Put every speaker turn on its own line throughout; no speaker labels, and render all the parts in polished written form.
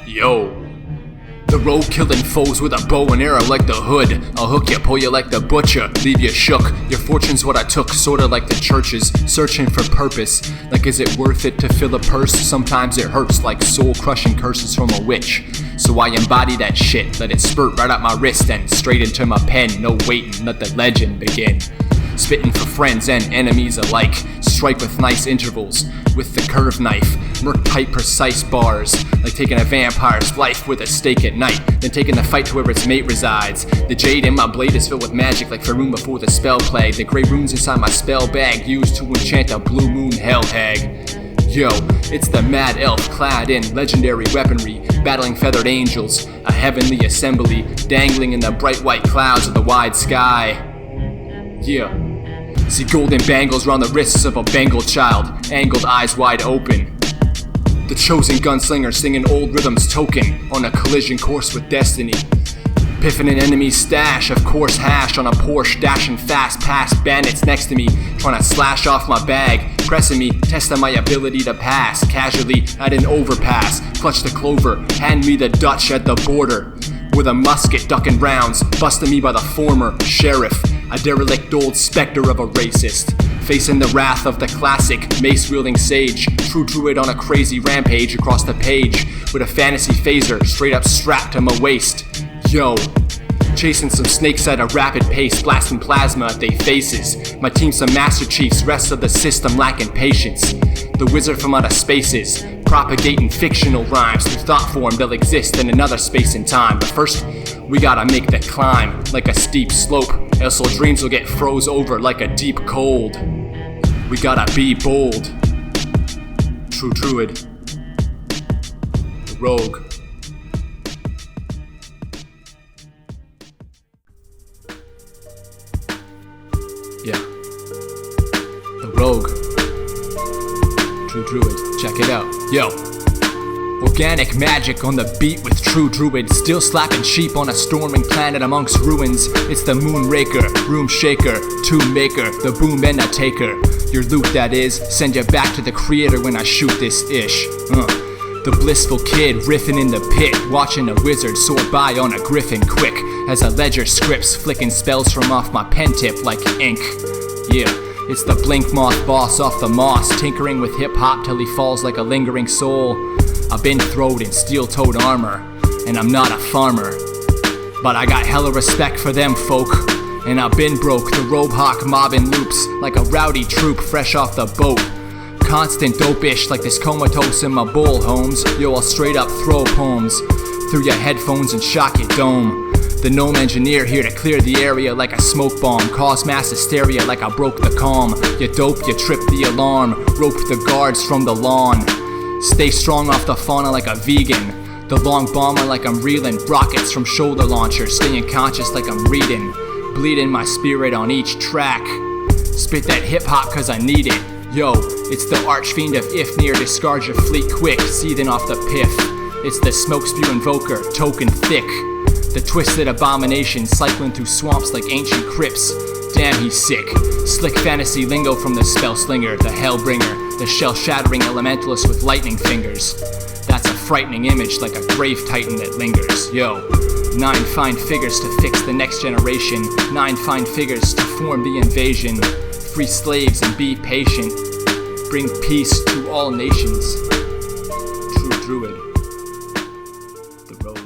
Yo. The rogue killing foes with a bow and arrow like the hood. I'll hook you, pull you like the butcher, leave you shook. Your fortune's what I took, sorta like the churches, searching for purpose. Like, is it worth it to fill a purse? Sometimes it hurts like soul-crushing curses from a witch. So I embody that shit, let it spurt right out my wrist and straight into my pen. No waiting, let the legend begin. Spitting for friends and enemies alike, strike with nice intervals, with the curved knife, murk tight precise bars, like taking a vampire's life with a stake at night, then taking the fight to where its mate resides. The jade in my blade is filled with magic like 𝘁𝘁 before the Spellplague. The grey runes inside my spell bag used to enchant a blue moon hell hag. Yo, it's the mad elf clad in legendary weaponry, battling feathered angels, a heavenly assembly, dangling in the bright white clouds of the wide sky. Yeah. See golden bangles round the wrists of a Bengal child, angled eyes wide open. The chosen gunslinger singing old rhythms token on a collision course with destiny. Piffing an enemy's stash, of course hash on a Porsche, dashing fast past bandits next to me, trying to slash off my bag, pressing me, testing my ability to pass. Casually at an overpass, clutch the clover, hand me the Dutch at the border. With a musket ducking rounds, busting me by the former sheriff, a derelict old specter of a racist. Facing the wrath of the classic mace-wielding sage, true druid on a crazy rampage across the page, with a fantasy phaser straight up strapped to my waist. Yo, chasing some snakes at a rapid pace, blasting plasma at their faces. My team's some master chiefs, rest of the system lacking patience. The wizard from outer spaces, propagating fictional rhymes through thought form they'll exist in another space and time. But first, we gotta make the climb like a steep slope, else our dreams will get froze over like a deep cold. We gotta be bold. True druid. The rogue. Yeah. The rogue. True druid. Check it out. Yo. Organic magic on the beat with true druid, still slapping sheep on a storming planet amongst ruins. It's the moon raker, room shaker, tomb maker, the boom and a taker. Your loot, that is, send you back to the creator when I shoot this ish. The blissful kid riffing in the pit, watching a wizard soar by on a griffin quick, as a ledger scripts flicking spells from off my pen tip like ink. Yeah. It's the blink moth boss off the moss, tinkering with hip-hop till he falls like a lingering soul. I've been throwed in steel-toed armor, and I'm not a farmer, but I got hella respect for them folk. And I've been broke, the robe hawk mobbing loops like a rowdy troop fresh off the boat. Constant dope-ish like this comatose in my bull, Holmes. Yo, I'll straight up throw poems through your headphones and shock your dome. The gnome engineer here to clear the area like a smoke bomb, cause mass hysteria like I broke the calm. You dope, you trip the alarm, rope the guards from the lawn. Stay strong off the fauna like a vegan, the long bomber like I'm reeling, rockets from shoulder launchers, staying conscious like I'm reading, bleeding my spirit on each track. Spit that hip hop cause I need it. Yo, it's the archfiend of Ifnir, discard your fleet quick, seething off the piff. It's the Smokespew Invoker, token thick. The twisted abomination cycling through swamps like ancient crypts. Damn, he's sick. Slick fantasy lingo from the spell slinger, the hellbringer, the shell-shattering elementalist with lightning fingers. That's a frightening image like a grave titan that lingers. Yo, 9 fine figures to fix the next generation, 9 fine figures to form the invasion. Free slaves and be patient. Bring peace to all nations. True druid. The rogue.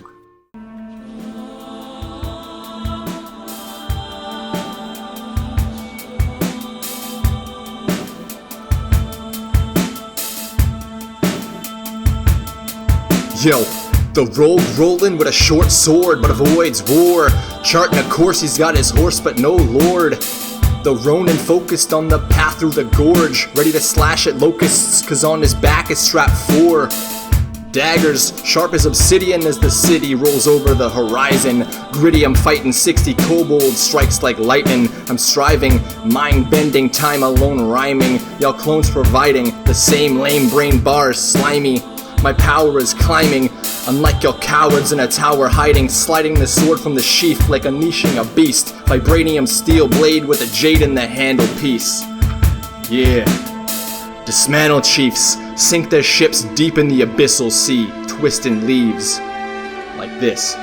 Yo, the rogue rolling with a short sword but avoids war, charting a course, he's got his horse but no lord. The Ronin focused on the path through the gorge, ready to slash at locusts cause on his back is strapped 4 daggers, sharp as obsidian as the city rolls over the horizon. Gritty, I'm fighting 60 kobolds, strikes like lightning. I'm striving, mind-bending, time alone rhyming. Y'all clones providing the same lame brain bars, slimy. My power is climbing, unlike your cowards in a tower hiding, sliding the sword from the sheath like unleashing a beast. Vibranium steel blade with a jade in the handle piece. Yeah. Dismantle chiefs, sink their ships deep in the abyssal sea.
twisting leaves. Like this.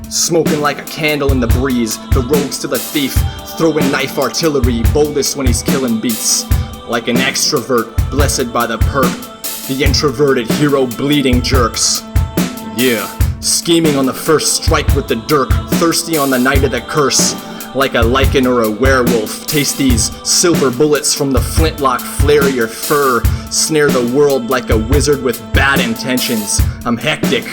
Smoking like a candle in the breeze, the rogue's still a thief, throwing knife artillery, boldest when he's killing beats. Like an extrovert, blessed by the perp, the introverted hero bleeding jerks. Yeah, scheming on the first strike with the dirk, thirsty on the night of the curse. Like a lichen or a werewolf, taste these silver bullets from the flintlock, flare your fur, snare the world like a wizard with bad intentions. I'm hectic,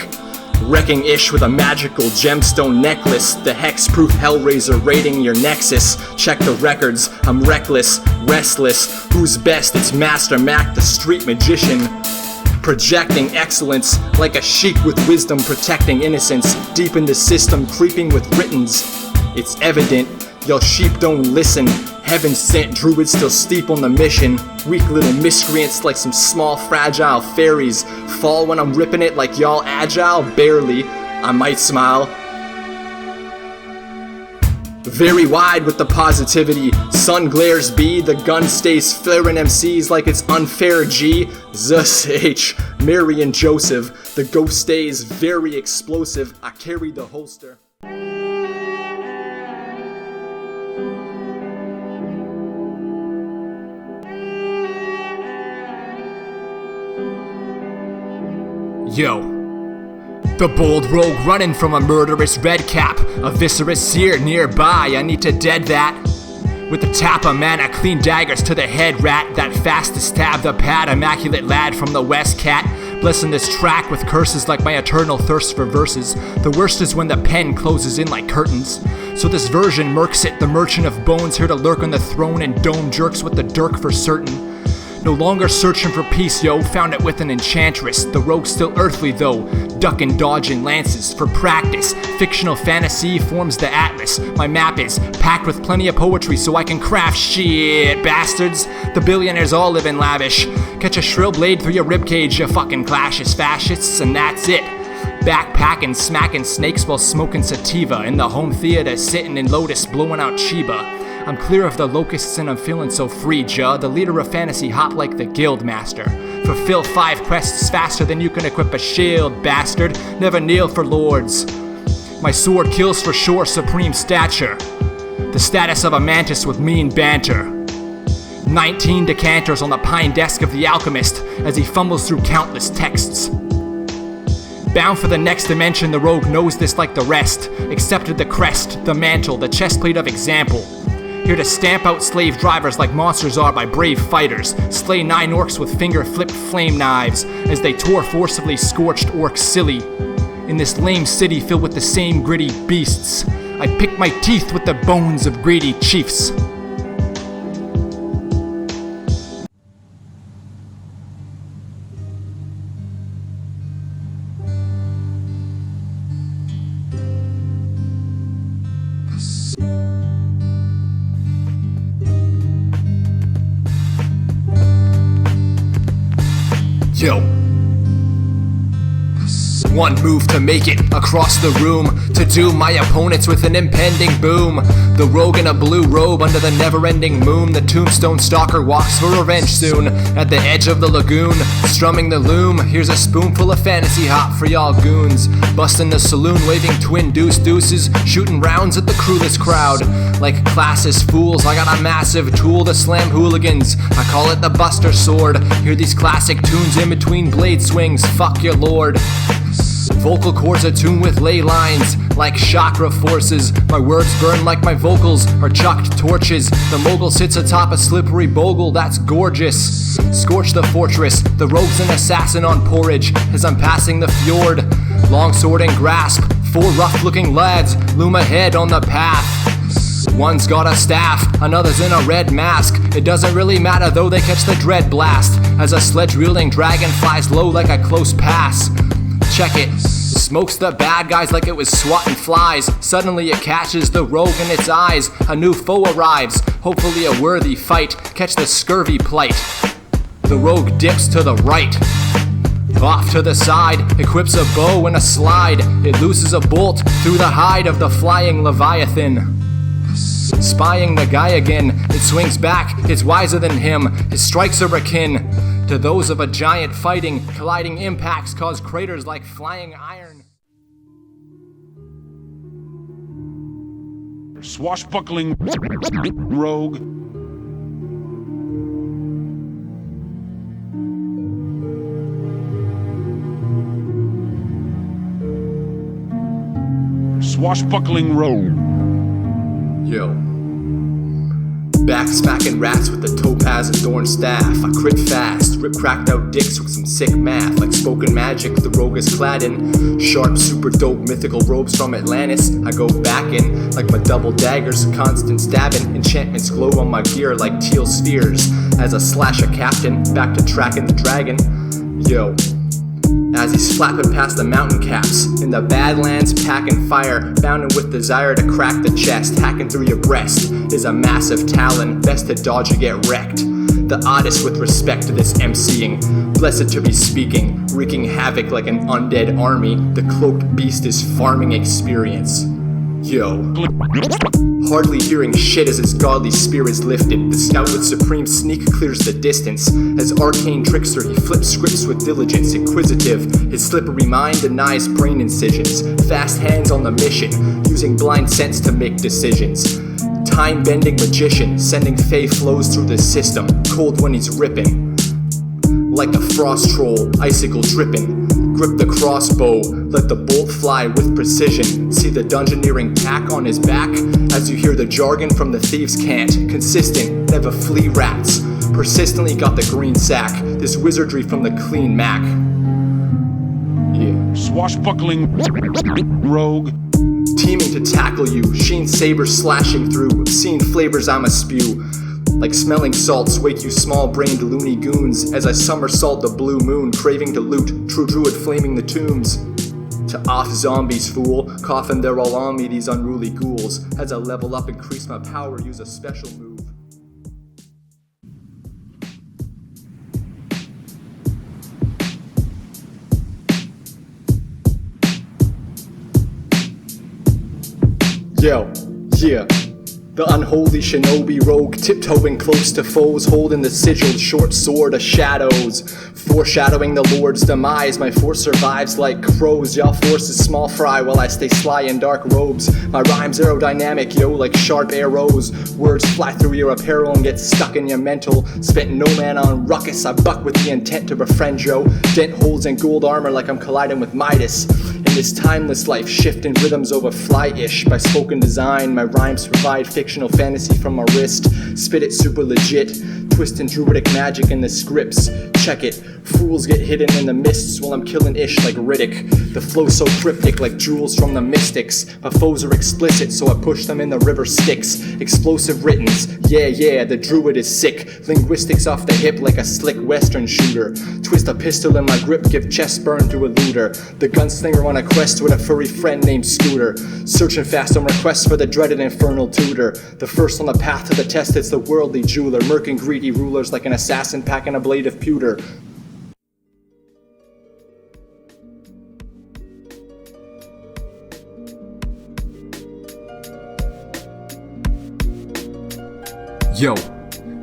wrecking ish with a magical gemstone necklace, the hex-proof Hellraiser raiding your nexus. Check the records, I'm reckless, restless, who's best? It's Master Mac, the street magician. Projecting excellence like a sheik with wisdom, protecting innocence, deep in the system, creeping with writtens. It's evident, y'all sheep don't listen. Heaven sent druids still steep on the mission. Weak little miscreants like some small fragile fairies. Fall when I'm ripping it like y'all agile? Barely. I might smile. Very wide with the positivity. Sun glares B, the gun stays flaring MCs like it's unfair G. 𝘍𝑐, Mary and Joseph. The ghost stays very explosive. I carry the holster.
Yo, the bold rogue running from a murderous redcap, a viscerous seer nearby, I need to dead that. With the tap of mana, clean daggers to the head rat, that fast to stab the pad, immaculate lad from the west cat. Blessing this track with curses like my eternal thirst for verses. The worst is when the pen closes in like curtains. So this version murks it, the merchant of bones here to lurk on the throne and dome jerks with the dirk for certain. No longer searching for peace, yo, found it with an enchantress. The rogue's still earthly though, ducking, dodging lances for practice. Fictional fantasy forms the atlas. My map is packed with plenty of poetry so I can craft shit, bastards. The billionaires all live in lavish. Catch a shrill blade through your ribcage, you fucking clashes fascists, and that's it. Backpacking, smacking snakes while smoking sativa. In the home theater, sitting in Lotus, blowing out Chiba. I'm clear of the locusts and I'm feeling so free, Juh. The leader of fantasy hop like the guild master. Fulfill 5 quests faster than you can equip a shield, bastard. Never kneel for lords. My sword kills for sure, supreme stature. The status of a mantis with mean banter. 19 decanters on the pine desk of the alchemist as he fumbles through countless texts. Bound for the next dimension, the rogue knows this like the rest. Accepted the crest, the mantle, the chestplate of example. Here to stamp out slave drivers like monsters are by brave fighters. Slay 9 orcs with finger-flipped flame knives as they tore forcibly scorched orcs silly. In this lame city filled with the same gritty beasts, I pick my teeth with the bones of greedy chiefs. Yo. One move to make it across the room, to doom my opponents with an impending boom. The rogue in a blue robe under the never-ending moon. The tombstone stalker walks for revenge soon. At the edge of the lagoon, strumming the loom. Here's a spoonful of fantasy hop for y'all goons. Busting the saloon, waving twin deuces, shooting rounds at the crewless crowd. Like classist fools, I got a massive tool to slam hooligans. I call it the Buster Sword. Hear these classic tunes in between blade swings. Fuck your lord. Vocal cords attuned with ley lines, like chakra forces. My words burn like my vocals are chucked torches. The mogul sits atop a slippery bogle, that's gorgeous. Scorch the fortress, the rogue's an assassin on porridge as I'm passing the fjord. Longsword and grasp, 4 rough-looking lads loom ahead on the path. One's got a staff, another's in a red mask. It doesn't really matter though, they catch the Dreadblast as a sledge-wielding dragon flies low like a close pass. Check it, smokes the bad guys like it was swatting flies. Suddenly it catches the rogue in its eyes. A new foe arrives, hopefully a worthy fight. Catch the scurvy plight. The rogue dips to the right. Off to the side, equips a bow and a slide. It looses a bolt through the hide of the flying Leviathan. Spying the guy again, it swings back, it's wiser than him. His strikes are akin
To those of a giant fighting, colliding impacts cause craters like flying iron.
Swashbuckling rogue. Swashbuckling rogue.
Yo. Back smacking rats with the topaz and thorn staff. I crit fast, rip cracked out dicks with some sick math. Like spoken magic, the rogue is clad in sharp, super dope mythical robes from Atlantis. I go back in like my double daggers, constant stabbing. Enchantments glow on my gear like teal spheres. As I slash a captain, back to tracking the dragon. Yo. As he's flapping past the mountain caps, in the Badlands packing fire, bounding with desire to crack the chest, hacking through your breast is a massive talon, best to dodge or get wrecked. The oddest with respect to this MCing, blessed to be speaking, wreaking havoc like an undead army. The cloaked beast is farming experience. Yo. Hardly hearing shit as his godly spear is lifted. The scout with supreme sneak clears the distance. As arcane trickster he flips scripts with diligence. Inquisitive, his slippery mind denies brain incisions. Fast hands on the mission, using blind sense to make decisions. Time-bending magician, sending fey flows through the system. Cold when he's ripping. Like a frost troll, icicle dripping. Grip the crossbow, let the bolt fly with precision. See the dungeoneering pack on his back as you hear the jargon from the thieves' cant. Consistent, never flee rats. Persistently got the green sack. This wizardry from the clean Mac. Yeah.
Swashbuckling rogue.
Teaming to tackle you, sheen sabers slashing through. Seeing flavors I'ma spew. Like smelling salts wake you small-brained loony goons. As I somersault the blue moon, craving to loot, true druid flaming the tombs. To off zombies, fool, coughing they're all on me, these unruly ghouls. As I level up, increase my power, use a special move. Yo, yeah. The unholy shinobi rogue, tiptoeing close to foes, holding the sigiled short sword of shadows. Foreshadowing the Lord's demise, my force survives like crows. Y'all forces small fry while I stay sly in dark robes. My rhymes aerodynamic, yo, like sharp arrows. Words fly through your apparel and get stuck in your mental. Spent no man on ruckus, I buck with the intent to befriend yo. Dent holes in gold armor like I'm colliding with Midas. In this timeless life, shifting rhythms over fly-ish. By spoken design, my rhymes provide fictional fantasy from my wrist. Spit it super legit, twisting druidic magic in the scripts. Check it, fools get hidden in the mists while I'm killing ish like Riddick. The flow so cryptic like jewels from the mystics. My foes are explicit, so I push them in the river Styx. Explosive writtens, yeah, the druid is sick. Linguistics off the hip like a slick western shooter. Twist a pistol in my grip, give chest burn to a looter. The gunslinger on a quest with a furry friend named Scooter. Searching fast on requests for the dreaded infernal tutor. The first on the path to the test is the worldly jeweler. Murking greedy rulers like an assassin packing a blade of pewter.
Yo,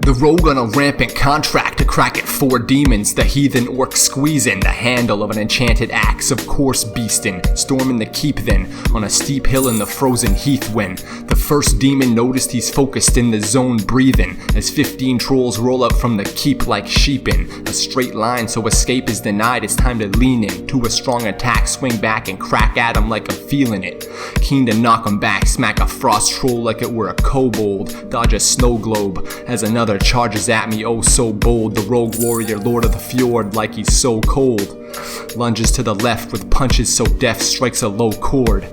the rogue on a rampant contract to crack at 4 demons, the heathen orc squeezing the handle of an enchanted axe, of course beastin', storming the keep then, on a steep hill in the frozen heath when the first demon noticed he's focused in the zone breathing, as 15 trolls roll up from the keep like sheep in a straight line, so escape is denied. It's time to lean in to a strong attack, swing back and crack at him like I'm feeling it, keen to knock him back, smack a frost troll like it were a kobold, dodge a snow globe as another charges at me, oh so bold. The rogue warrior, lord of the fjord, like he's so cold, lunges to the left with punches so deft, strikes a low chord.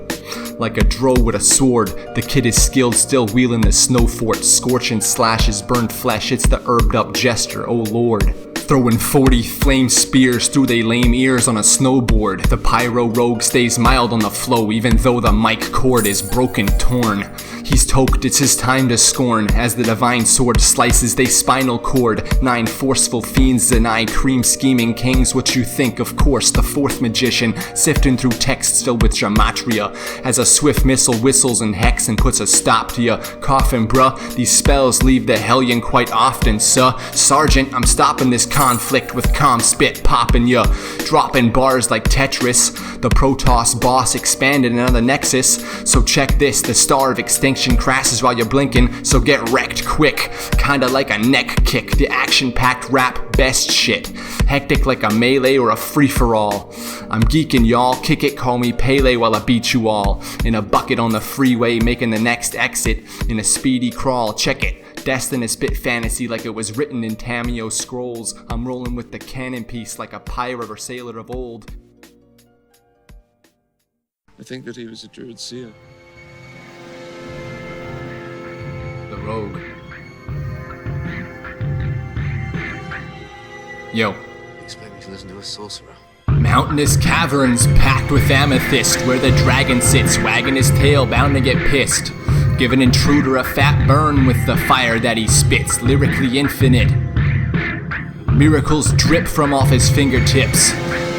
Like a drow with a sword, the kid is skilled, still wheeling the snow fort, scorching slashes, burned flesh, it's the herbed up jester, oh lord. Throwing 40 flame spears through they lame ears on a snowboard. The pyro rogue stays mild on the flow, even though the mic cord is broken, torn. He's toked, it's his time to scorn, as the divine sword slices they spinal cord. 9 forceful fiends deny cream scheming kings what you think, of course. The 4th magician, sifting through texts filled with gematria, as a swift missile whistles and hex and puts a stop to ya. Coffin bruh, these spells leave the hellion quite often, suh. Sergeant, I'm stopping this conflict with calm spit popping ya, dropping bars like Tetris. The Protoss boss expanded another nexus. So check this, the star of extinction crashes while you're blinking, so get wrecked quick, kinda like a neck kick. The action-packed rap best shit, hectic like a melee or a free-for-all. I'm geeking y'all, kick it, call me Pele while I beat you all. In a bucket on the freeway, making the next exit in a speedy crawl. Check it, destined to spit fantasy like it was written in Tameo scrolls. I'm rolling with the cannon piece like a pirate or sailor of old.
I think that he was a druid seer.
The rogue. Yo.
Expect me to listen to a sorcerer.
Mountainous caverns packed with amethyst, where the dragon sits, wagging his tail, bound to get pissed. Give an intruder a fat burn with the fire that he spits, lyrically infinite. Miracles drip from off his fingertips.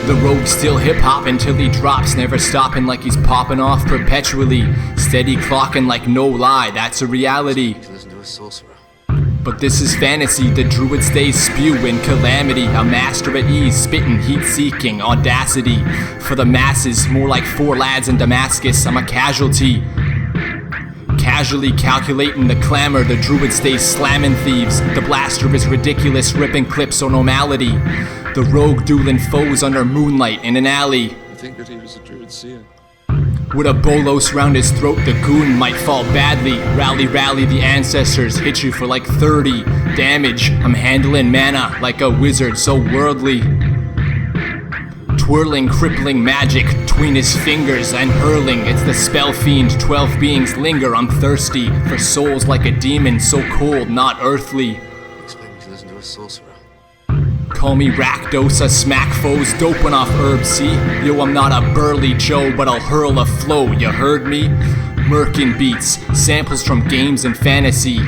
The rogue still hip-hop until he drops, never stopping like he's popping off perpetually. Steady clocking like no lie, that's a reality.
To listen to a sorcerer.
But this is fantasy, the druid stays spewing calamity. A master at ease, spitting, heat-seeking, audacity. For the masses, more like 4 lads in Damascus, I'm a casualty. Casually calculating the clamor, the druid stays slamming thieves. The blaster is ridiculous, ripping clips on normality. The rogue dueling foes under moonlight in an alley.
I think that he was a druid seer.
With a bolos round his throat, the goon might fall badly. Rally, rally, the ancestors hit you for like 30 damage. I'm handling mana like a wizard, so worldly. Twirling crippling magic between his fingers and hurling. It's the spell fiend, 12 beings linger. I'm thirsty for souls like a demon, so cold, not earthly.
Expect me to listen to a sorcerer.
Call me Rakdos, I smack foes, doping off herbs, see? Yo, I'm not a burly Joe, but I'll hurl a flow, you heard me? Merkin beats, samples from games and fantasy.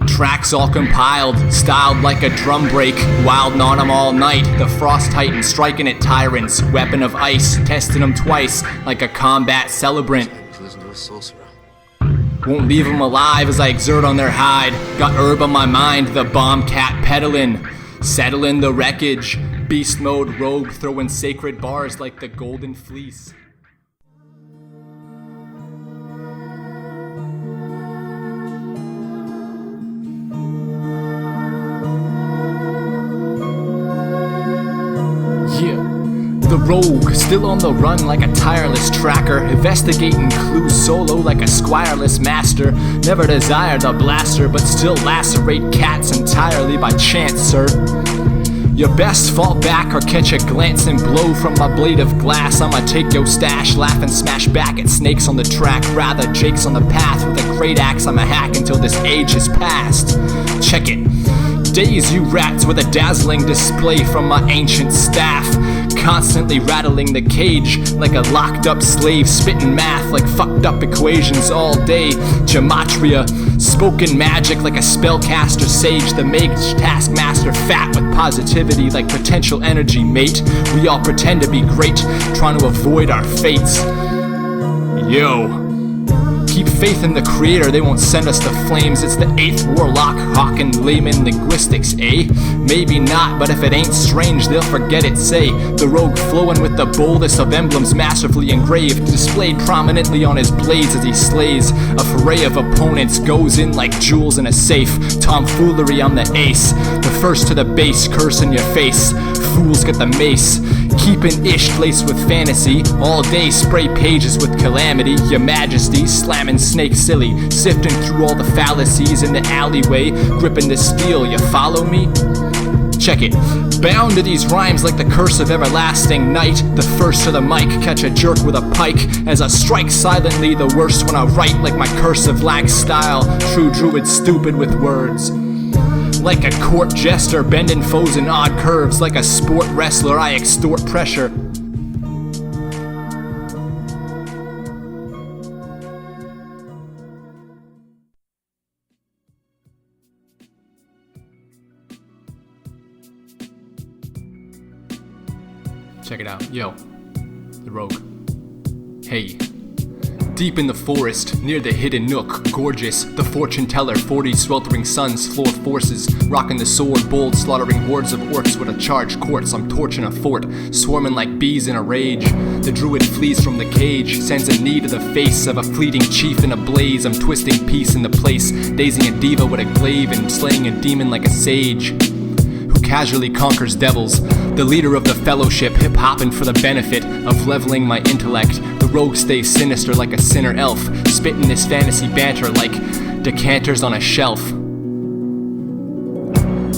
Tracks all compiled, styled like a drum break, wildin' on 'em all night. The Frost Titan striking at tyrants, weapon of ice, testing 'em twice like a combat celebrant.
Expect me to listen to a sorcerer.
Won't leave 'em alive as I exert on their hide. Got herb on my mind, the bomb cat peddling. Settling the wreckage, beast mode rogue throwing sacred bars like the golden fleece. The rogue, still on the run like a tireless tracker, investigating clues solo like a squireless master. Never desire the blaster, but still lacerate cats entirely by chance, sir. Your best fall back or catch a glancing blow from my blade of glass. I'ma take your stash, laugh and smash back at snakes on the track. Rather Jake's on the path with a great axe. I'ma hack until this age is past. Check it. Daze you rats with a dazzling display from my ancient staff. Constantly rattling the cage like a locked up slave, spitting math like fucked up equations all day. Gematria, spoken magic like a spellcaster sage. The mage taskmaster fat with positivity like potential energy, mate. We all pretend to be great, trying to avoid our fates. Yo. Keep faith in the creator, they won't send us the flames. It's the 8th warlock, hawking layman linguistics, eh? Maybe not, but if it ain't strange, they'll forget it, say. The rogue flowing with the boldest of emblems masterfully engraved, displayed prominently on his blades as he slays a foray of opponents, goes in like jewels in a safe. Tomfoolery, I'm the ace, the first to the base, curse in your face. Fools get the mace. Keeping ish laced with fantasy, all day spray pages with calamity. Your majesty, slamming snake silly, sifting through all the fallacies in the alleyway, gripping the steel, you follow me? Check it. Bound to these rhymes like the curse of everlasting night. The first to the mic, catch a jerk with a pike as I strike silently, the worst when I write like my cursive lag style. True druid stupid with words. Like a court jester, bending foes in odd curves. Like a sport wrestler, I extort pressure. Check it out. Yo, the rogue. Hey. Deep in the forest, near the hidden nook, gorgeous, the fortune teller, 40 sweltering suns, floor forces, rocking the sword, bold, slaughtering hordes of orcs with a charged quartz. I'm torching a fort, swarming like bees in a rage. The druid flees from the cage, sends a knee to the face of a fleeting chief in a blaze. I'm twisting peace in the place, dazing a diva with a glaive and slaying a demon like a sage who casually conquers devils. The leader of the fellowship, hip-hopping for the benefit of leveling my intellect. The rogue stays sinister like a sinner elf, spitting this fantasy banter like decanters on a shelf.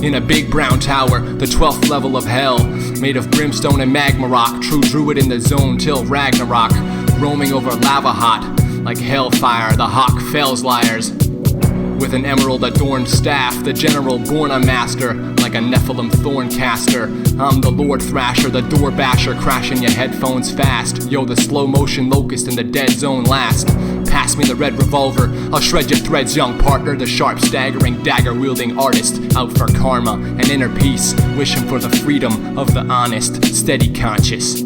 In a big brown tower, the 12th level of hell, made of brimstone and magma rock, true druid in the zone till Ragnarok, roaming over lava hot, like hellfire, the hawk fells liars. With an emerald adorned staff, the general born a master, like a Nephilim thorn caster. I'm the Lord Thrasher, the door basher, crashing your headphones fast. Yo, the slow motion locust in the dead zone last. Pass me the red revolver, I'll shred your threads, young partner. The sharp staggering dagger wielding artist, out for karma and inner peace, wishing for the freedom of the honest, steady conscious.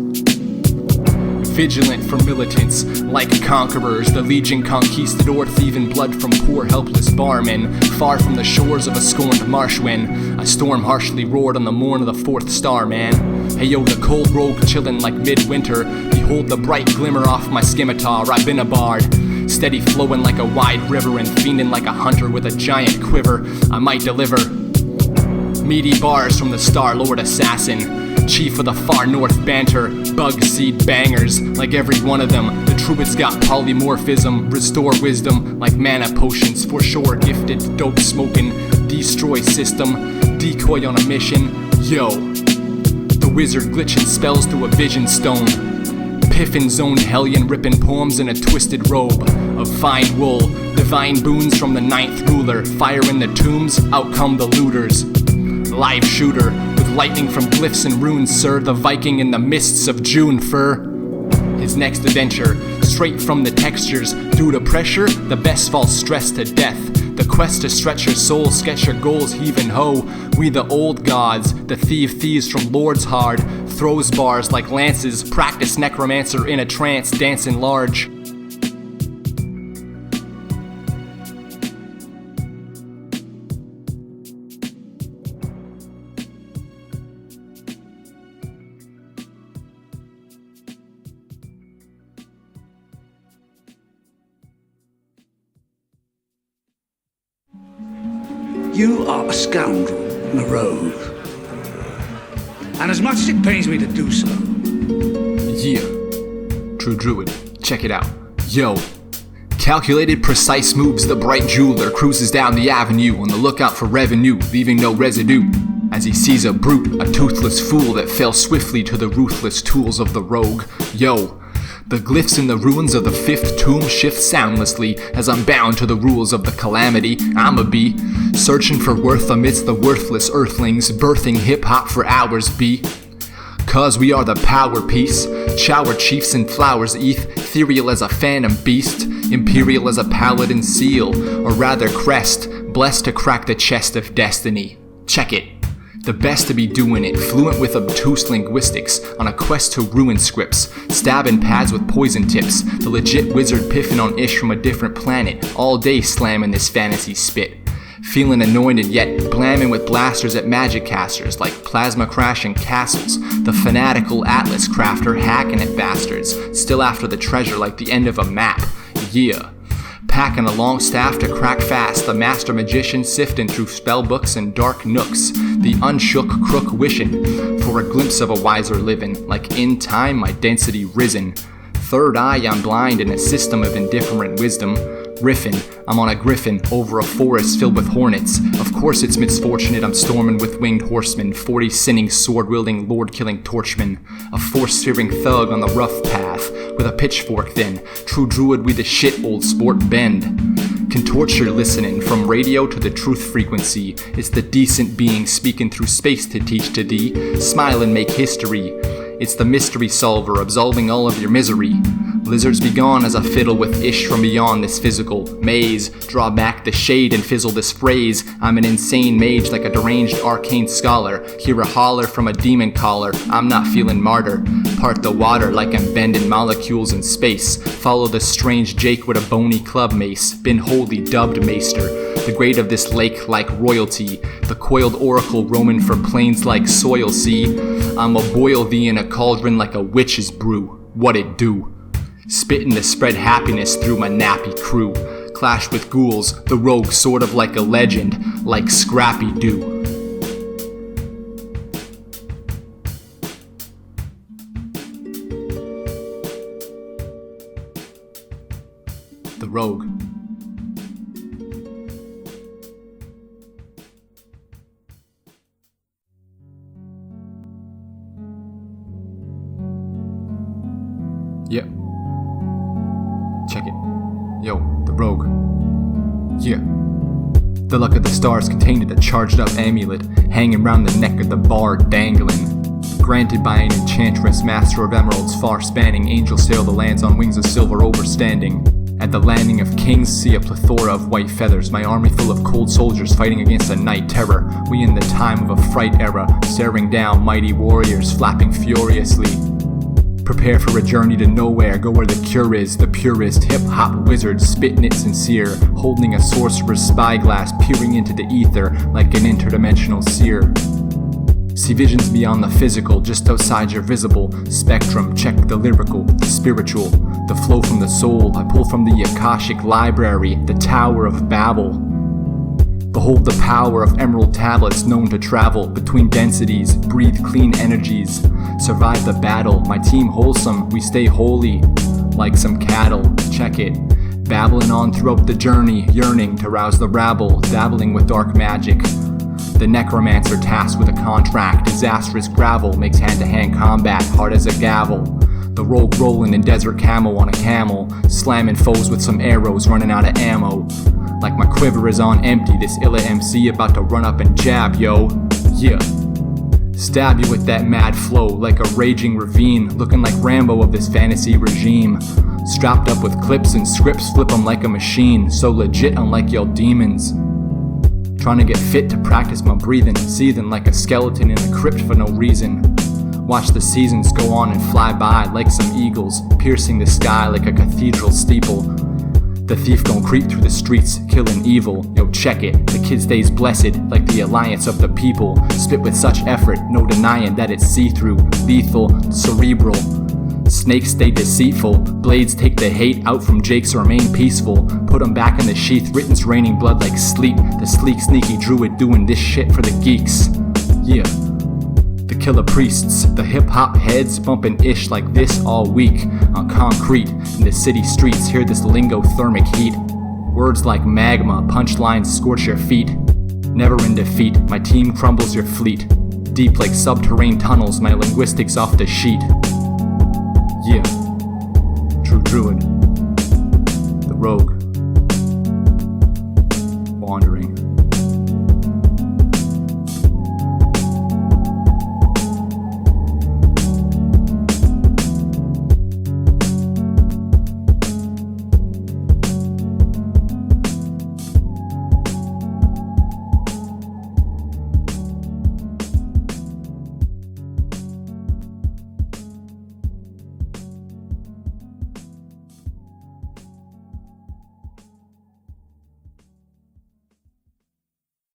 Vigilant for militants, like conquerors, the legion conquistador, thieving blood from poor helpless barmen, far from the shores of a scorned marsh when a storm harshly roared on the morn of the 4th star, man. Hey yo, the cold rogue chillin' like midwinter, behold the bright glimmer off my scimitar. I've been a bard, steady flowing like a wide river and fiending like a hunter with a giant quiver. I might deliver meaty bars from the Star Lord assassin, chief of the far north banter, bug seed bangers, like every one of them. The druids got polymorphism, restore wisdom, like mana potions, for sure gifted, dope smoking, destroy system, decoy on a mission. Yo, the wizard glitching spells through a vision stone, piffin zoned hellion ripping poems in a twisted robe of fine wool, divine boons from the 9th ruler, fire in the tombs, out come the looters. Live shooter, with lightning from glyphs and runes, sir, the Viking in the mists of June fur. His next adventure, straight from the textures, due to pressure, the best falls stressed to death. The quest to stretch your soul, sketch your goals, heave and ho. We the old gods, the thieves from Lord's Hard, throws bars like lances, practice necromancer in a trance, dancing large.
You are a scoundrel and a rogue. And as much as it pains me to do so...
Yeah. True druid. Check it out. Yo. Calculated, precise moves, the bright jeweler cruises down the avenue on the lookout for revenue, leaving no residue. As he sees a brute, a toothless fool that fell swiftly to the ruthless tools of the rogue. Yo. The glyphs in the ruins of the 5th tomb shift soundlessly as I'm bound to the rules of the calamity. I'ma be searching for worth amidst the worthless earthlings, birthing hip-hop for hours be. Cause we are the power piece, shower chiefs in flowers ethereal as a phantom beast, imperial as a paladin seal, or rather crest, blessed to crack the chest of destiny. Check it. The best to be doing it, fluent with obtuse linguistics, on a quest to ruin scripts, stabbing pads with poison tips, the legit wizard piffing on ish from a different planet, all day slamming this fantasy spit. Feeling anointed yet blamming with blasters at magic casters like plasma crashing castles, the fanatical atlas crafter hacking at bastards, still after the treasure like the end of a map. Yeah. Packing a long staff to crack fast, the master magician sifting through spell books and dark nooks, the unshook crook wishing for a glimpse of a wiser living, like in time my density risen. Third eye I'm blind in a system of indifferent wisdom. Riffin', I'm on a griffin over a forest filled with hornets. Of course it's misfortunate I'm storming with winged horsemen, 40 sinning sword-wielding lord-killing torchmen. A force-fearing thug on the rough path, with a pitchfork then. True druid we the shit old sport bend. Can torture listening from radio to the truth frequency. It's the decent being speaking through space to teach to thee. Smile and make history. It's the mystery solver absolving all of your misery.
Lizards be gone as I fiddle with ish from beyond this physical maze. Draw back the shade and fizzle this phrase. I'm an insane mage like a deranged arcane scholar. Hear a holler from a demon caller. I'm not feeling martyr. Part the water like I'm bending molecules in space. Follow the strange Jake with a bony club mace. Been wholly dubbed maester. The grade of this lake like royalty. The coiled oracle roaming for plains like soil, see? I'ma boil thee in a cauldron like a witch's brew. What it do? Spittin' to spread happiness through my nappy crew. Clash with ghouls, the rogue sort of like a legend, like Scrappy Doo. The Rogue. Yep. Check it. Yo, the Rogue. Yeah. The luck of the stars contained in a charged up amulet, hanging round the neck of the bard dangling. Granted by an enchantress, master of emeralds, far spanning, angel sail the lands on wings of silver overstanding. At the landing of kings, see a plethora of white feathers, my army full of cold soldiers fighting against a night terror. We in the time of a fright era, staring down mighty warriors flapping furiously. Prepare for a journey to nowhere, go where the cure is, the purest hip-hop wizard, spittin' it sincere, holding a sorcerer's spyglass, peering into the ether like an interdimensional seer. See visions beyond the physical, just outside your visible spectrum. Check the lyrical, the spiritual, the flow from the soul. I pull from the Akashic library, the Tower of Babel. Behold the power of emerald tablets known to travel between densities, breathe clean energies, survive the battle. My team wholesome, we stay holy, like some cattle. Check it. Babbling on throughout the journey, yearning to rouse the rabble, dabbling with dark magic. The necromancer tasked with a contract, disastrous gravel, makes hand-to-hand combat, hard as a gavel. The rogue rolling in desert camo on a camel, slamming foes with some arrows, running out of ammo. Like my quiver is on empty, this 𝘭𝘅𝘵 about to run up and jab, yo. Yeah. Stab you with that mad flow, like a raging ravine, looking like Rambo of this fantasy regime. Strapped up with clips and scripts, flip 'em like a machine, so legit unlike y'all demons. Trying to get fit to practice my breathing, seething like a skeleton in a crypt for no reason. Watch the seasons go on and fly by like some eagles, piercing the sky like a cathedral steeple. The thief gon' creep through the streets, killing evil. Yo, check it, the kid stays blessed like the alliance of the people. Spit with such effort, no denying that it's see-through, lethal, cerebral. Snakes stay deceitful, blades take the hate out from Jakes remain peaceful. Put 'em back in the sheath, written's raining blood like sleet. The sleek sneaky druid doing this shit for the geeks. Yeah. The killer priests, the hip-hop heads bumping ish like this all week. On concrete, in the city streets, hear this lingo thermic heat. Words like magma, punchlines scorch your feet. Never in defeat, my team crumbles your fleet. Deep like subterranean tunnels, my linguistics off the sheet. Yeah, True Druid, the Rogue.